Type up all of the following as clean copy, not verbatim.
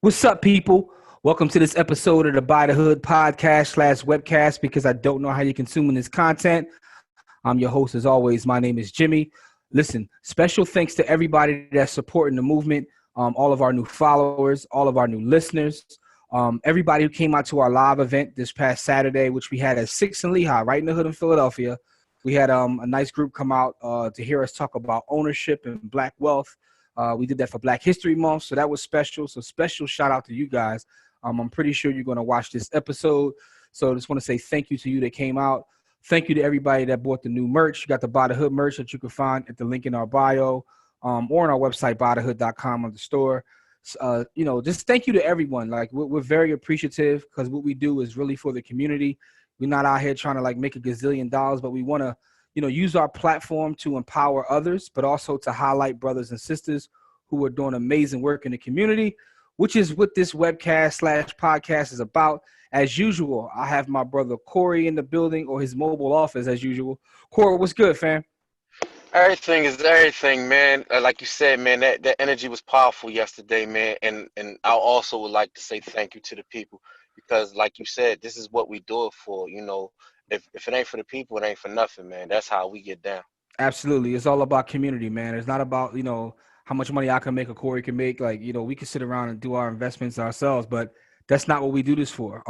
What's up, people? Welcome to this episode of the Buy the Hood podcast / webcast because I don't know how you're consuming this content. I'm your host as always. My name is Jimmy. Listen, special thanks to everybody that's supporting the movement, all of our new followers, all of our new listeners, everybody who came out to our live event this past Saturday, which we had at 6 in Lehigh, right in the hood in Philadelphia. We had a nice group come out to hear us talk about ownership and Black wealth. We did that for Black History Month, so that was special. So special shout out to you guys. I'm pretty sure you're going to watch this episode. So I just want to say thank you to you that came out. Thank you to everybody that bought the new merch. You got the Buy the Hood merch that you can find at the link in our bio or on our website, buythehood.com on the store. Just thank you to everyone. Like we're very appreciative because what we do is really for the community. We're not out here trying to like make a gazillion dollars, but we want to use our platform to empower others, but also to highlight brothers and sisters who are doing amazing work in the community, which is what this webcast / podcast is about. As usual, I have my brother Corey in the building or his mobile office as usual. Corey, what's good, fam? Everything is everything, man. Like you said, man, that energy was powerful yesterday, man. And I also would like to say thank you to the people because, like you said, this is what we do it for. If it ain't for the people, it ain't for nothing, man. That's how we get down. Absolutely. It's all about community, man. It's not about, how much money I can make or Corey can make. Like, we can sit around and do our investments ourselves, but that's not what we do this for.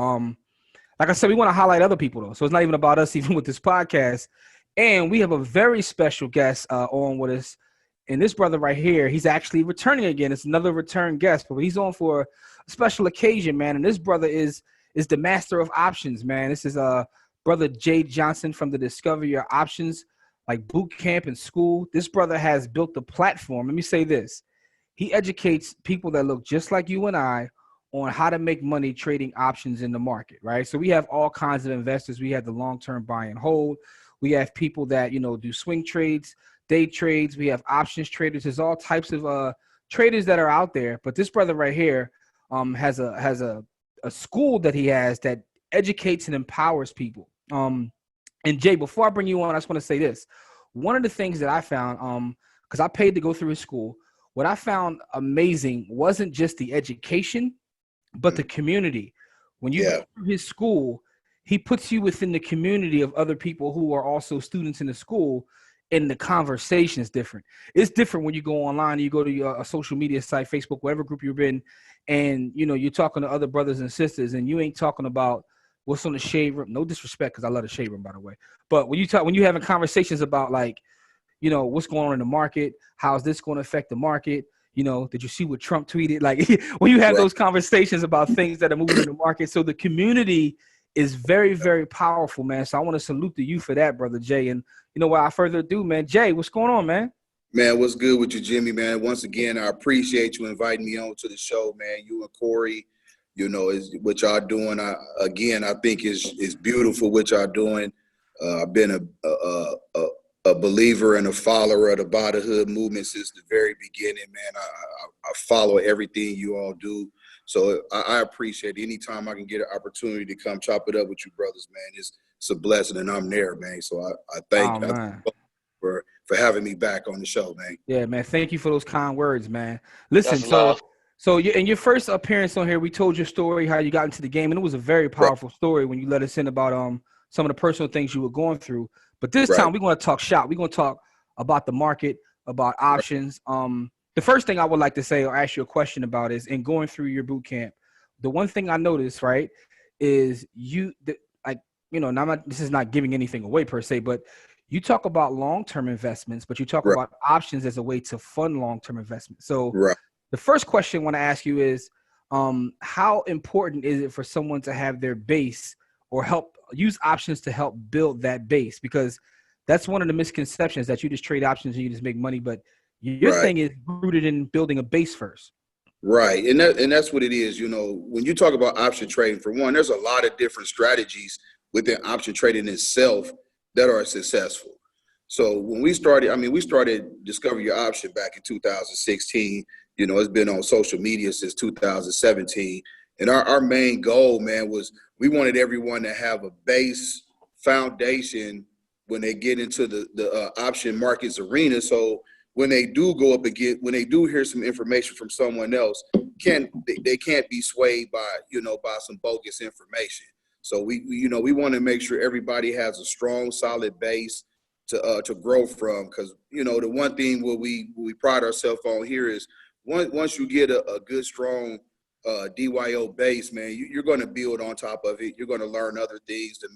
Like I said, we want to highlight other people though. So it's not even about us, even with this podcast. And we have a very special guest on with us. And this brother right here, he's actually returning again. It's another return guest, but he's on for a special occasion, man. And this brother is the master of options, man. This is brother Jay Johnson from the Discover Your Options, like boot camp and school. This brother has built the platform. Let me say this. He educates people that look just like you and I on how to make money trading options in the market, right? So we have all kinds of investors. We have the long-term buy and hold. We have people that, do swing trades, day trades. We have options traders. There's all types of traders that are out there. But this brother right here has a school that he has that educates and empowers people. And Jay, before I bring you on, I just want to say this. One of the things that I found, because I paid to go through his school, what I found amazing wasn't just the education, but the community. When you go through his school, he puts you within the community of other people who are also students in the school, and the conversation is different. It's different when you go online and you go to your social media site, Facebook, whatever group you're in, and you're talking to other brothers and sisters, and you ain't talking about what's on the shade room. No disrespect, because I love the shade room, by the way. But when you're having conversations about like, what's going on in the market, how's this going to affect the market? Did you see what Trump tweeted? Like when you have those conversations about things that are moving in the market. So the community is very, very powerful, man. So I want to salute to you for that, brother Jay. And without further ado, man, Jay, what's going on, man? Man, what's good with you, Jimmy, man? Once again, I appreciate you inviting me on to the show, man. You and Corey, is what y'all doing. I think is beautiful what y'all doing. I've been a believer and a follower of the Buy the Hood movement since the very beginning, man. I follow everything you all do. So I appreciate it. Anytime I can get an opportunity to come chop it up with you brothers, man, it's a blessing, and I'm there, man. So I thank you for having me back on the show, man. Yeah, man. Thank you for those kind words, man. Listen, That's love. so in your first appearance on here, we told your story, how you got into the game, and it was a very powerful story when you let us in about some of the personal things you were going through. But this time we're going to talk shop. We're going to talk about the market, about options. The first thing I would like to say or ask you a question about is in going through your boot camp, the one thing I noticed, right, is this is not giving anything away per se, but you talk about long-term investments, but you talk about options as a way to fund long-term investments. So the first question I want to ask you is, how important is it for someone to have their base or help use options to help build that base? Because that's one of the misconceptions, that you just trade options and you just make money. But your thing is rooted in building a base first. Right. And that's what it is. When you talk about option trading, for one, there's a lot of different strategies within option trading itself that are successful. So when we started Discover Your Option back in 2016. It's been on social media since 2017. And our main goal, man, was we wanted everyone to have a base foundation when they get into the option markets arena. So when they do go up again, when they do hear some information from someone else, they can't be swayed by, by some bogus information. So we want to make sure everybody has a strong, solid base to grow from. Because, the one thing what we pride ourselves on here is once you get a good, strong DYO base, man, you're going to build on top of it. You're going to learn other things to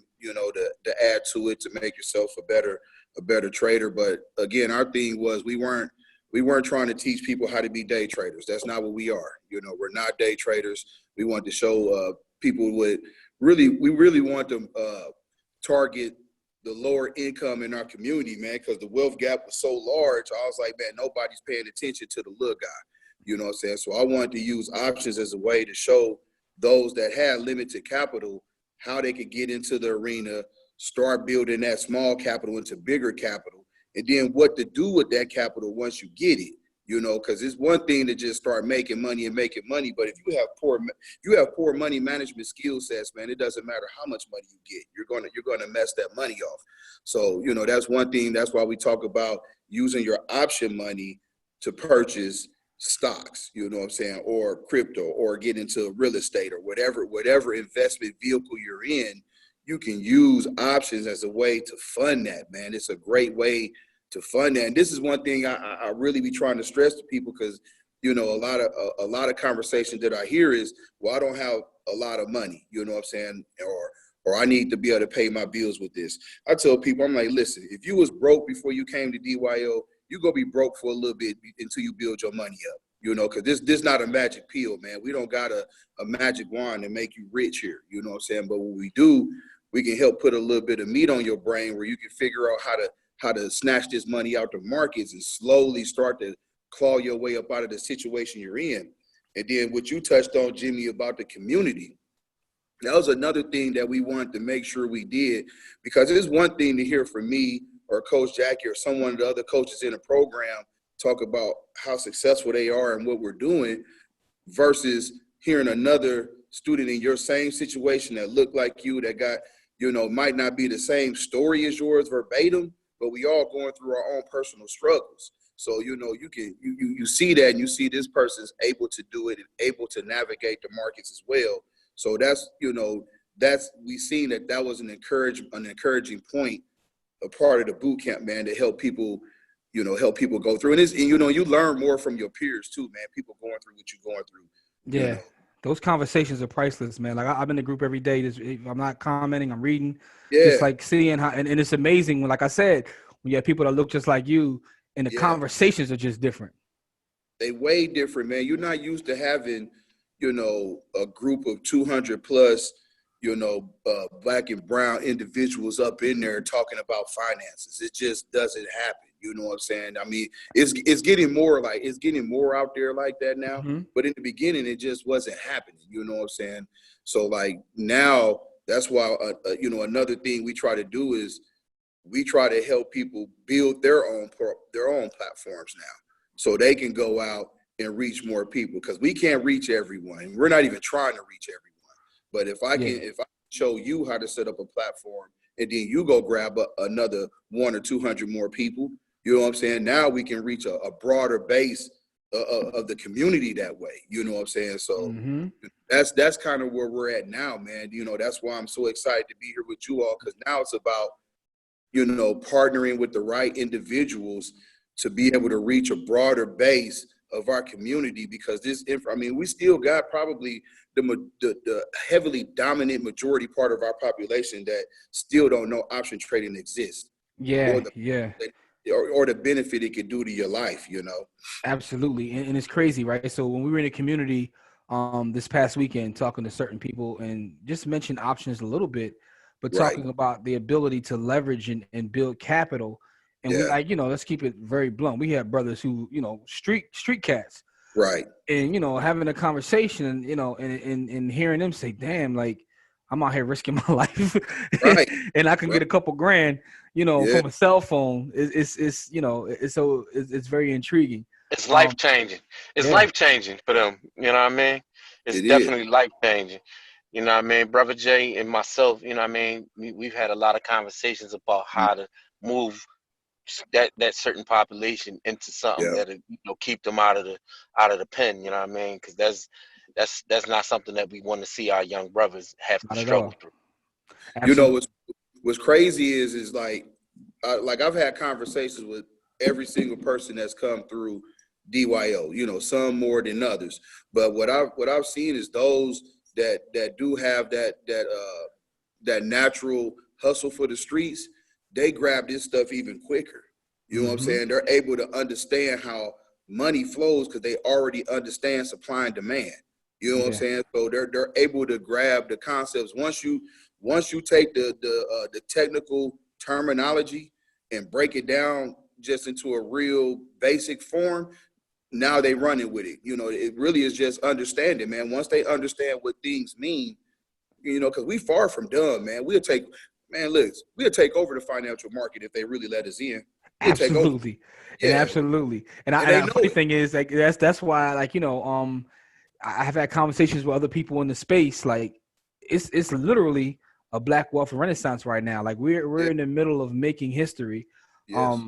add to it to make yourself a better trader. But again, our thing was we weren't trying to teach people how to be day traders. That's not what we are. We're not day traders. We want to show people we really want to target the lower income in our community, man, because the wealth gap was so large. I was like, man, nobody's paying attention to the little guy. You know what I'm saying? So I wanted to use options as a way to show those that had limited capital how they could get into the arena, start building that small capital into bigger capital, and then what to do with that capital once you get it. Because it's one thing to just start making money, but if you have poor money management skill sets, man, it doesn't matter how much money you get, you're gonna mess that money off. So that's one thing. That's why we talk about using your option money to purchase stocks, you know what I'm saying, or crypto, or get into real estate, or whatever investment vehicle you're in. You can use options as a way to fund that, man. It's a great way to fund that. And this is one thing I really be trying to stress to people, because a lot of conversations that I hear is, well, I don't have a lot of money, you know what I'm saying, or I need to be able to pay my bills with this. I tell people, I'm like, listen, if you was broke before you came to DYO, you're gonna be broke for a little bit until you build your money up, because this not a magic pill, man. We don't got a magic wand to make you rich here, you know what I'm saying? But what we do, we can help put a little bit of meat on your brain where you can figure out how to snatch this money out the markets and slowly start to claw your way up out of the situation you're in. And then what you touched on, Jimmy, about the community, that was another thing that we wanted to make sure we did, because it's one thing to hear from me or Coach Jackie or someone of the other coaches in the program talk about how successful they are and what we're doing, versus hearing another student in your same situation that looked like you, that got, might not be the same story as yours verbatim, but we all going through our own personal struggles. So, you see that, and you see this person's able to do it and able to navigate the markets as well. So we seen that was an encouraging point, a part of the boot camp, man, to help people go through. And you learn more from your peers too, man. People going through what you're going through. Yeah. Those conversations are priceless, man. Like I'm in the group every day. If I'm not commenting, I'm reading. Yeah. Just like seeing how, and it's amazing when, like I said, when you have people that look just like you, and the conversations are just different. They way different, man. You're not used to having, a group of 200 plus, black and brown individuals up in there talking about finances. It just doesn't happen. You know what I'm saying? I mean, it's getting more out there like that now. Mm-hmm. But in the beginning, it just wasn't happening. You know what I'm saying? So like now, that's why another thing we try to do is we try to help people build their own platforms now, so they can go out and reach more people, because we can't reach everyone. We're not even trying to reach everyone. But if I can show you how to set up a platform, and then you go grab another 100 or 200 more people, you know what I'm saying? Now we can reach a broader base of the community that way. You know what I'm saying? So that's kind of where we're at now, man. That's why I'm so excited to be here with you all, because now it's about, partnering with the right individuals to be able to reach a broader base of our community, because we still got probably the heavily dominant majority part of our population that still don't know option trading exists. Yeah, or the benefit it could do to your life, Absolutely. And it's crazy, right? So when we were in a community this past weekend talking to certain people, and just mentioned options a little bit, but talking about the ability to leverage and build capital. And we let's keep it very blunt. We have brothers who, street cats. Right. And, having a conversation and, and hearing them say, damn, like I'm out here risking my life right. and I can get a couple grand, from a cell phone. It's very intriguing. It's life changing. It's life changing for them. You know what I mean? It's definitely life changing. You know what I mean? Brother Jay and myself, you know what I mean? We've had a lot of conversations about how to move that certain population into something Yeah. that keep them out of the pen. You know what I mean? Because that's not something that we want to see our young brothers have to Not at struggle all. through. You know Absolutely. what's crazy is like I've had conversations with every single person that's come through DYO. Some more than others, but what I've seen is those that do have that natural hustle for the streets. They grab this stuff even quicker. You know what I'm Mm-hmm. saying? They're able to understand how money flows because they already understand supply and demand. You know what I'm Yeah. saying? So they're able to grab the concepts. Once you take the technical terminology and break it down just into a real basic form, now they running with it. It really is just understanding, man. Once they understand what things mean, because we far from dumb, man. We'll take over the financial market if they really let us in. We'll take over. Absolutely. And Yeah, absolutely. And and they know funny it. thing is, like, that's why, like, I have had conversations with other people in the space. Like, it's literally a Black wealth renaissance right now. Like, we're Yeah. in the middle of making history. Yes.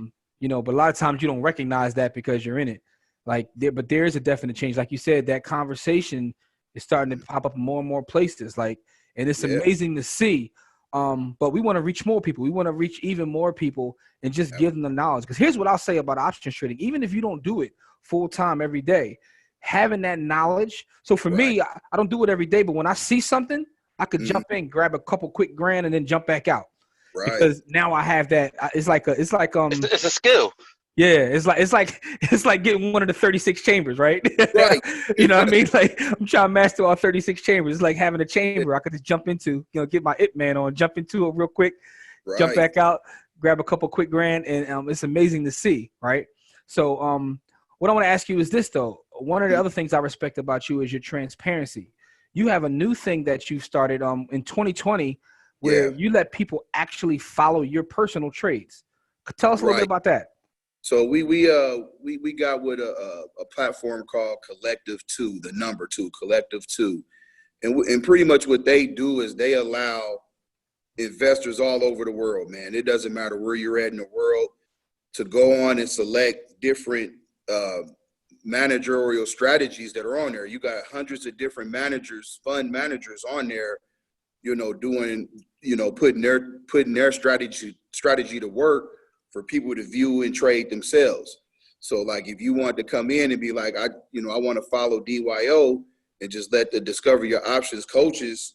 But a lot of times you don't recognize that because you're in it. But there is a definite change. Like you said, that conversation is starting to pop up in more and more places. Like, and it's Yeah. amazing to see. But we want to reach more people. We want to reach even more people and just give them the knowledge. Because here's what I'll say about options trading. Even if you don't do it full time every day, having that knowledge. So for Right. me, I don't do it every day, but when I see something, I could Mhm. jump in, grab a couple quick grand, and then jump back out. Right. Because now I have that. It's like It's a skill. yeah, it's like getting one of the 36 chambers, right? Right. You know what I mean? Like, I'm trying to master all 36 chambers. It's like having a chamber I could just jump into, get my Ip Man on, jump into it real quick, jump Right. back out, grab a couple quick grand, and it's amazing to see, right? So what I want to ask you is this, though. One of the Mhm. other things I respect about you is your transparency. You have a new thing that you started in 2020 where Yeah. you let people actually follow your personal trades. Tell us a little bit Right. about that. So we got with a platform called Collective Two, the number two, Collective Two, and pretty much what they do is they allow investors all over the world, man. It doesn't matter where you're at in the world, to go on and select different uh, managerial strategies that are on there. You got hundreds of different managers, fund managers on there, doing, putting their strategy to work for people to view and trade themselves. So like if you want to come in and be like, I want to follow DYO and just let the Discover Your Options coaches,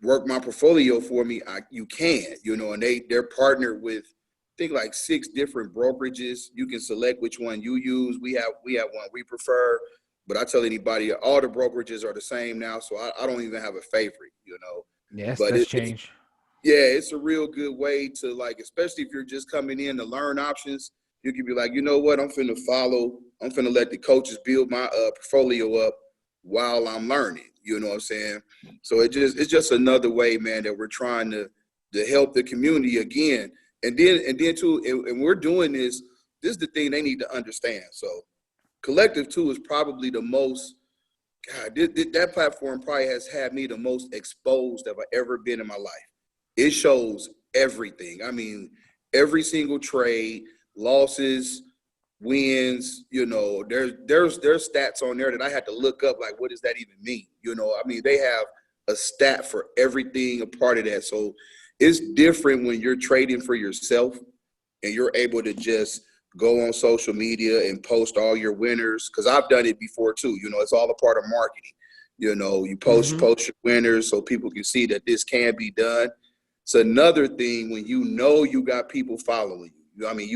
work my portfolio for me, you can, and they're partnered with, I think, like 6 different brokerages. You can select which one you use. We have one we prefer, but I tell anybody all the brokerages are the same now, so I don't even have a favorite, Yes, but that's it's change. yeah, it's a real good way to, like, especially if you're just coming in to learn options. You can be like, you know what, I'm finna let the coaches build my portfolio up while I'm learning. You know what I'm saying? So it's just another way, man, that we're trying to help the community again. And then too, and we're doing this. This is the thing they need to understand. So Collective Two is probably the most, God, that platform probably has had me the most exposed I've ever been in my life. It shows everything. I mean, every single trade, losses, wins. There's stats on there that I had to look up. Like, what does that even mean? I mean, they have a stat for everything a part of that. So it's different when you're trading for yourself and you're able to just go on social media and post all your winners. Because I've done it before too. It's all a part of marketing. You post Mm-hmm. your winners so people can see that this can be done. It's another thing when you got people following you. I mean,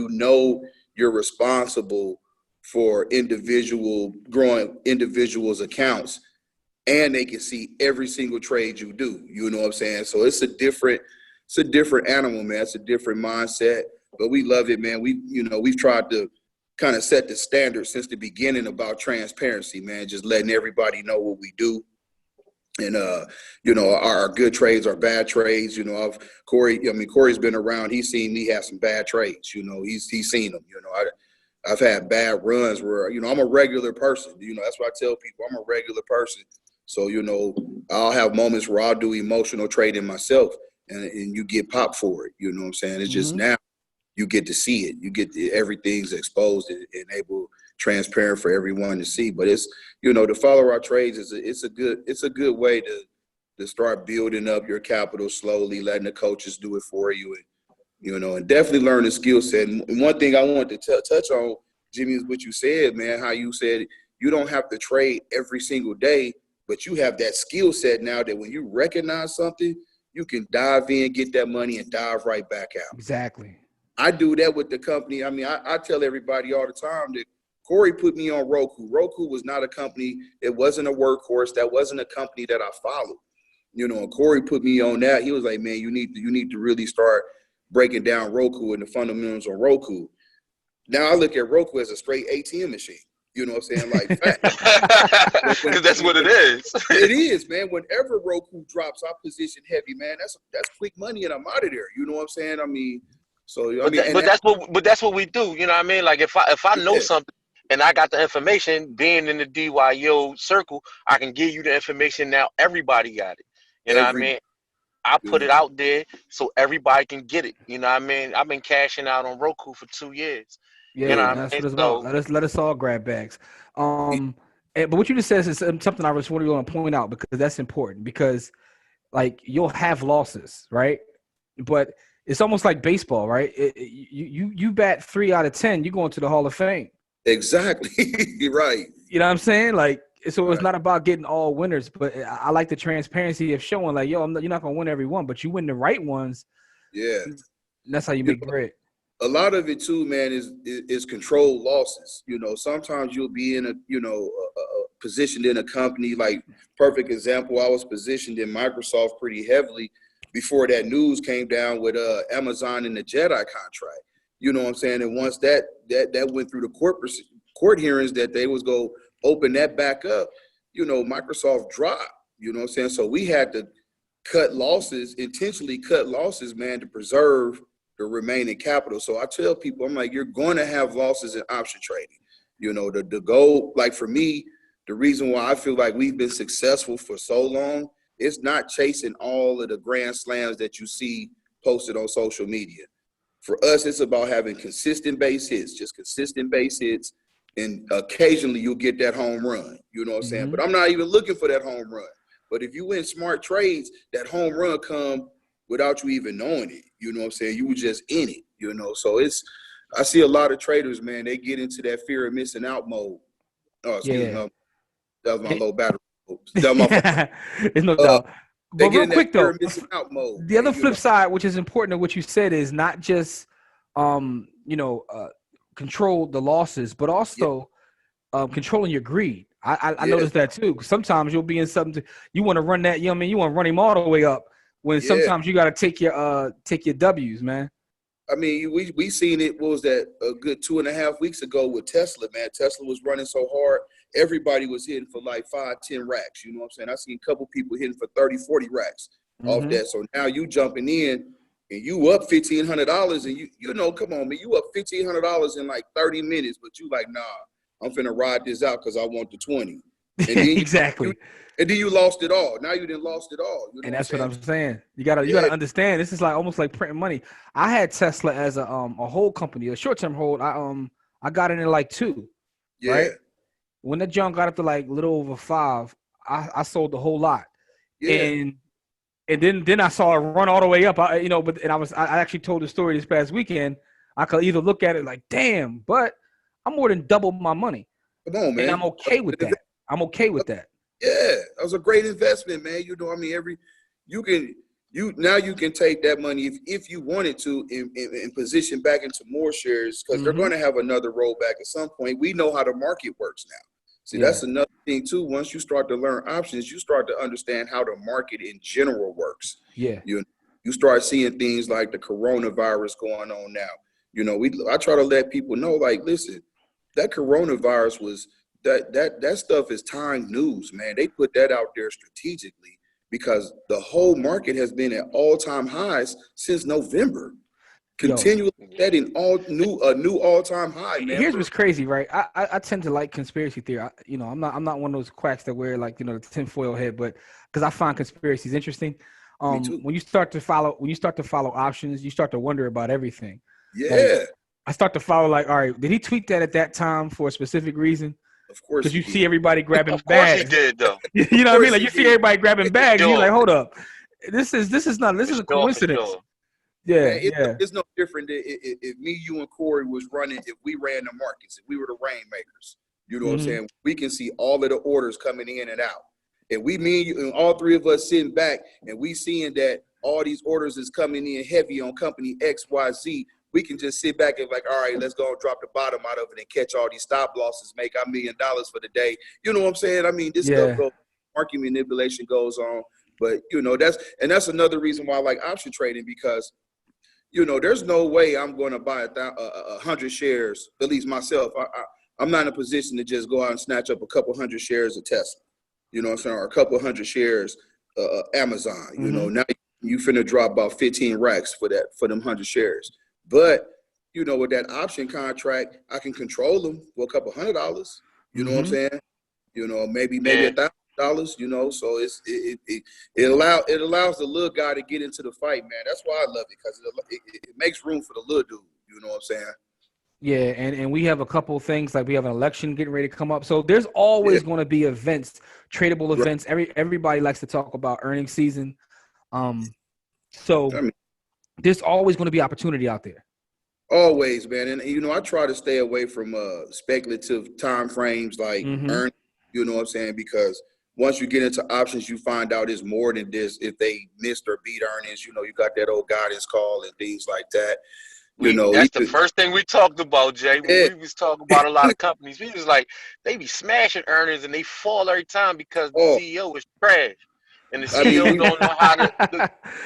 you're responsible for growing individuals' accounts, and they can see every single trade you do. You know what I'm saying? So it's a different animal, man. It's a different mindset, but we love it, man. We've tried to kind of set the standard since the beginning about transparency, man. Just letting everybody know what we do. And our good trades, our bad trades. Corey's been around. He's seen me have some bad trades. He's seen them. I've had bad runs where I'm a regular person. That's what I tell people. I'm a regular person. So I'll have moments where I'll do emotional trading myself, and you get popped for it. You know what I'm saying? It's just Mm-hmm. now. you get to see it. You get everything's exposed and able, transparent for everyone to see. But it's, to follow our trades it's a good way to start building up your capital slowly, letting the coaches do it for you, and definitely learn the skill set. And one thing I wanted to touch on, Jimmy, is what you said, man. How you said you don't have to trade every single day, but you have that skill set now that when you recognize something, you can dive in, get that money, and dive right back out. Exactly. I do that with the company. I mean, I tell everybody all the time that Corey put me on Roku. Roku was not a company. It wasn't a workhorse. That wasn't a company that I followed. And Corey put me on that. He was like, man, you need to really start breaking down Roku and the fundamentals on Roku. Now I look at Roku as a straight ATM machine. You know what I'm saying? Like, because that's what it is. It is, man. Whenever Roku drops, I position heavy, man. That's quick money, and I'm out of there. You know what I'm saying? I mean, but that's what we do. You know what I mean? Like if I know something and I got the information, being in the DYO circle, I can give you the information. Now everybody got it. You know what I mean? I put it out there so everybody can get it. You know what I mean? I've been cashing out on Roku for 2 years. Yeah, you know that's what it's about. Let us all grab bags. But what you just said is something I just want to point out because that's important. Because like you'll have losses, right? But it's almost like baseball, right? You bat 3 out of 10, you go into the Hall of Fame. Exactly. Right. You know what I'm saying? Like, so it's not about getting all winners, but I like the transparency of showing like, you're not gonna win every one, but you win the right ones. Yeah. That's how you make bread. A lot of it too, man, is controlled losses. Sometimes you'll be in a positioned in a company. Like, perfect example, I was positioned in Microsoft pretty heavily before that news came down with Amazon and the Jedi contract. You know what I'm saying? And once that went through the court hearings that they was go open that back up, Microsoft dropped. You know what I'm saying? So we had to intentionally cut losses, man, to preserve the remaining capital. So I tell people, I'm like, you're going to have losses in option trading. The goal, like for me, the reason why I feel like we've been successful for so long, it's not chasing all of the grand slams that you see posted on social media. For us, it's about having consistent base hits, just consistent base hits. And occasionally you'll get that home run. You know what I'm saying? But I'm not even looking for that home run. But if you win smart trades, that home run come without you even knowing it. You know what I'm saying? You were just in it, So I see a lot of traders, man, they get into that fear of missing out mode. Oh, excuse me. That was my low battery. That was my It's no doubt. But real quick though, out mode, the other flip side, which is important to what you said, is not just control the losses, but also controlling your greed. I noticed that too. Sometimes you'll be in something you want to run that. You know what I mean? You want to run him all the way up. When sometimes you got to take your W's, man. I mean, we seen it. What was that? A good 2.5 weeks ago with Tesla, man. Tesla was running so hard, everybody was hitting for like 5-10 racks. You know what I'm saying? I seen a couple people hitting for 30-40 racks off that. So now you jumping in and you up $1,500, and you come on, man, you up $1,500 in like 30 minutes, but you like, nah, I'm finna ride this out because I want the 20. And then exactly. And then you lost it all. Now you didn't lost it all. You know and that's what I'm saying. You gotta understand. This is like almost like printing money. I had Tesla as a whole company, a short term hold. I got in at like 2. Yeah. Right. When the junk got up to like a little over 5, I sold the whole lot. Yeah. And then I saw it run all the way up. I actually told the story this past weekend. I could either look at it like, damn, but I'm more than double my money. Come on, man. And I'm okay with that. Yeah, that was a great investment, man. You can take that money if you wanted to and position back into more shares because they're going to have another rollback at some point. We know how the market works now. See, that's another thing too. Once you start to learn options, you start to understand how the market in general works. Yeah. You start seeing things like the coronavirus going on now. I try to let people know, like, listen, that coronavirus was that stuff is timed news, man. They put that out there strategically because the whole market has been at all-time highs since November. Continually setting a new all-time high, man. Here's what's crazy, right? I tend to like conspiracy theory. I'm not one of those quacks that wear like the tinfoil head, but because I find conspiracies interesting. When you start to follow options, you start to wonder about everything. Like, Yeah, I start to follow. Like, all right, did he tweet that at that time for a specific reason? of course Because he you did. see everybody grabbing Of course he bags. did, though. You Of know what I mean? course Like he you see did. everybody grabbing bags, and you're Sure, like, hold up, this for is a sure, for coincidence. sure. Yeah, Man, yeah. it's no different if me, you, and Corey was running, if we ran the markets, if we were the rainmakers. You know what I'm Mm-hmm. saying? We can see all of the orders coming in and out. And we, me and you, and all three of us sitting back, and we seeing that all these orders is coming in heavy on company XYZ. We can just sit back and like, all right, let's go and drop the bottom out of it and catch all these stop losses, make our $1 million for the day. You know what I'm saying? I mean, this stuff Yeah. goes, market manipulation goes on. But, that's another reason why I like option trading, because there's no way I'm going to buy 100 shares, at least myself. I'm not in a position to just go out and snatch up a couple hundred shares of Tesla, you know what I'm saying, or a couple hundred shares Amazon. Mm-hmm. Now you finna drop about 15 racks for them 100 shares. But, with that option contract, I can control them for a couple $100. You know what I'm Mm-hmm. saying? Maybe Yeah. $1,000. So it allows the little guy to get into the fight, man. That's why I love it, because it makes room for the little dude. You know what I'm saying? Yeah, and we have a couple of things, like we have an election getting ready to come up. So there's Yeah. always going to be events, tradable Right. events. Everybody likes to talk about earnings season. So I mean, there's always going to be opportunity out there. always, man. And I try to stay away from speculative time frames like Mm-hmm. earn. You know what I'm saying? Because once you get into options, you find out it's more than this. If they missed or beat earnings, you got that old guidance call and things like that. That's the first thing we talked about, Jay. When Yeah. we was talking about a lot of companies, we was like, they be smashing earnings and they fall every time because the Oh, CEO is trash. And the I mean, CEO don't know how to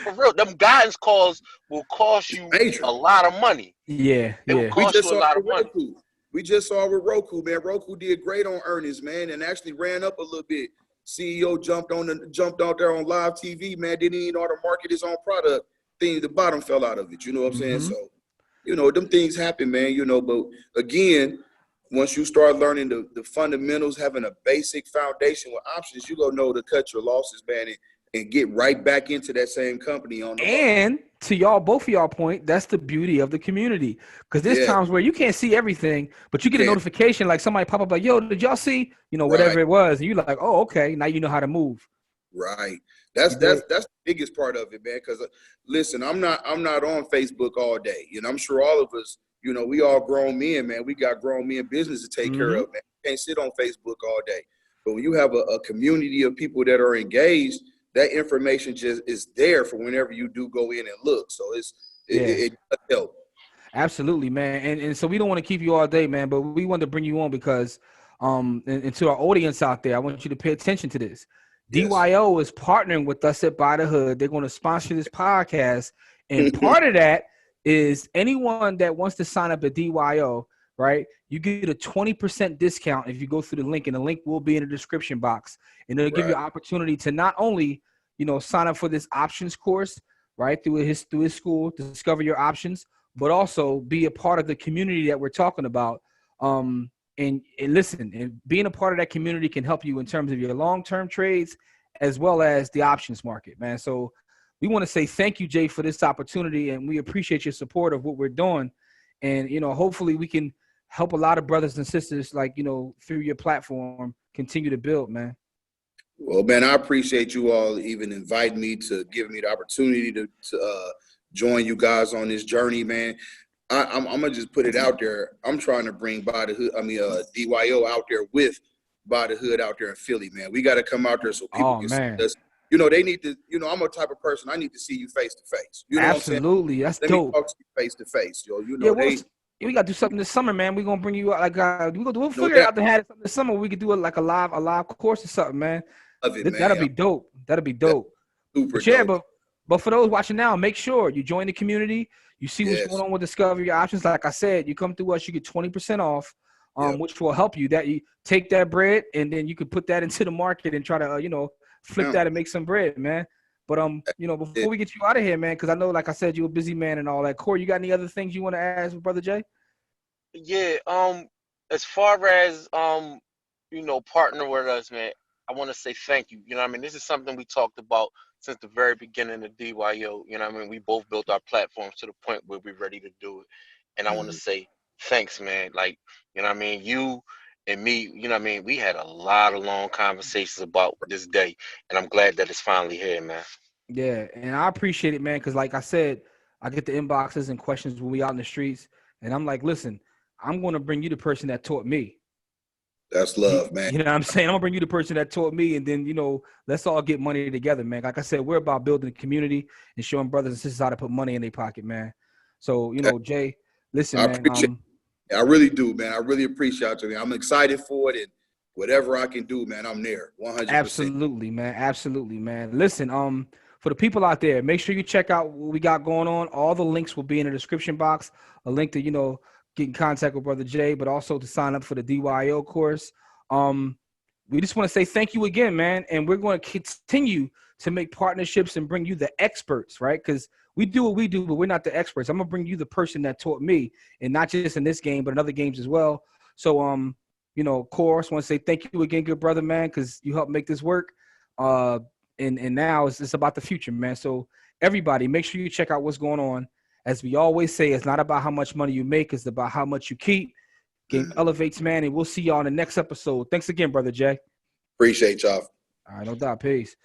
for real, them guidance calls will cost it's you major. a lot of money. Yeah, It will yeah. We cost just you a saw lot it of with money. Roku. We just saw it with Roku, man. Roku did great on earnings, man, and actually ran up a little bit. CEO jumped out there on live TV, man. Didn't even know how to market his own product. Thing, the bottom fell out of it. You know what I'm saying? Mm-hmm. So, them things happen, man. But again, once you start learning the fundamentals, having a basic foundation with options, you gonna know to cut your losses, man, and get right back into that same company on the low. And to y'all, both of y'all point, that's the beauty of the community. Because there's Yeah, times where you can't see everything, but you you get a can. notification like somebody pop up like, yo, did y'all see, Right. whatever it was. And you're like, oh, okay. Now you know how to move. Right. That's You that's did. that's the biggest part of it, man. Because listen, I'm not on Facebook all day. I'm sure all of us, we all grown men, man. We got grown men business to take care Mm-hmm. of, man. You can't sit on Facebook all day. But when you have a community of people that are engaged, that information just is there for whenever you do go in and look. So Yeah. it does help. Absolutely, man. And so we don't want to keep you all day, man, but we wanted to bring you on because and to our audience out there, I want you to pay attention to this. Yes. DYO is partnering with us at By the Hood. They're going to sponsor this podcast. And part of that is anyone that wants to sign up at DYO, right? You get a 20% discount if you go through the link, and the link will be in the description box. And it'll give you Right. an opportunity to not only, sign up for this options course, right? Through his school, to discover your options, but also be a part of the community that we're talking about. And listen, and being a part of that community can help you in terms of your long-term trades as well as the options market, man. So we want to say thank you, Jay, for this opportunity, and we appreciate your support of what we're doing. And, hopefully we can help a lot of brothers and sisters, like, through your platform, continue to build, man. Well, man, I appreciate you all even inviting me, to giving me the opportunity to join you guys on this journey, man. I'm gonna just put it out there. I'm trying to bring By the Hood, DYO out there with By the Hood out there in Philly, man. We got to come out there so people Oh, can see man. us. They need to. I'm a type of person. I need to see you face to face. You know what I'm saying? Absolutely. That's Let me dope. talk to you face to face, yo. Yeah, we got to do something this summer, man. We're going to bring you out. Like, we'll No figure doubt. out to have something this summer. We could do it like a live course or something, man. Love it, That'll man. be dope. That'll be That's dope. super But yeah, dope. but for those watching now, make sure you join the community. You see what's Yes. going on with Discover Your Options. Like I said, you come through us, you get 20% off, Yep. which will help you. That you take that bread and then you could put that into the market and try to flip Now, that and make some bread, man. But before we get you out of here, man, because I know, like I said, you're a busy man and all that. Corey, you got any other things you want to ask, Brother Jay? Yeah, as far as partner with us, man, I want to say thank you. You know what I mean? This is something we talked about since the very beginning of DYO. You know what I mean? We both built our platforms to the point where we're ready to do it. and I want to say thanks, man. Like, you know what I mean? You and me, you know what I mean? We had a lot of long conversations about this day, and I'm glad that it's finally here, man. Yeah, and I appreciate it, man, because like I said, I get the inboxes and questions when we out in the streets, and I'm like, listen, I'm going to bring you the person that taught me. That's You, love, man. you know what I'm saying? I'm gonna bring you the person that taught me, and then let's all get money together, man. Like I said, we're about building a community and showing brothers and sisters how to put money in their pocket, man. So Jay, listen, I man. appreciate it. I really do, man. I really appreciate you. I'm excited for it, and whatever I can do, man, I'm there 100%. Absolutely, man. Absolutely, man. Listen, for the people out there, make sure you check out what we got going on. All the links will be in the description box. A link to, get in contact with Brother Jay, but also to sign up for the DYO course. We just want to say thank you again, man. And we're going to continue to make partnerships and bring you the experts, right? Because we do what we do, but we're not the experts. I'm going to bring you the person that taught me, and not just in this game, but in other games as well. So, of course, want to say thank you again, good brother, man, because you helped make this work. And now it's about the future, man. So everybody, make sure you check out what's going on. As we always say, it's not about how much money you make, it's about how much you keep. Game elevates, man, and we'll see y'all in the next episode. Thanks again, Brother Jay. Appreciate y'all. All right, no doubt. Peace.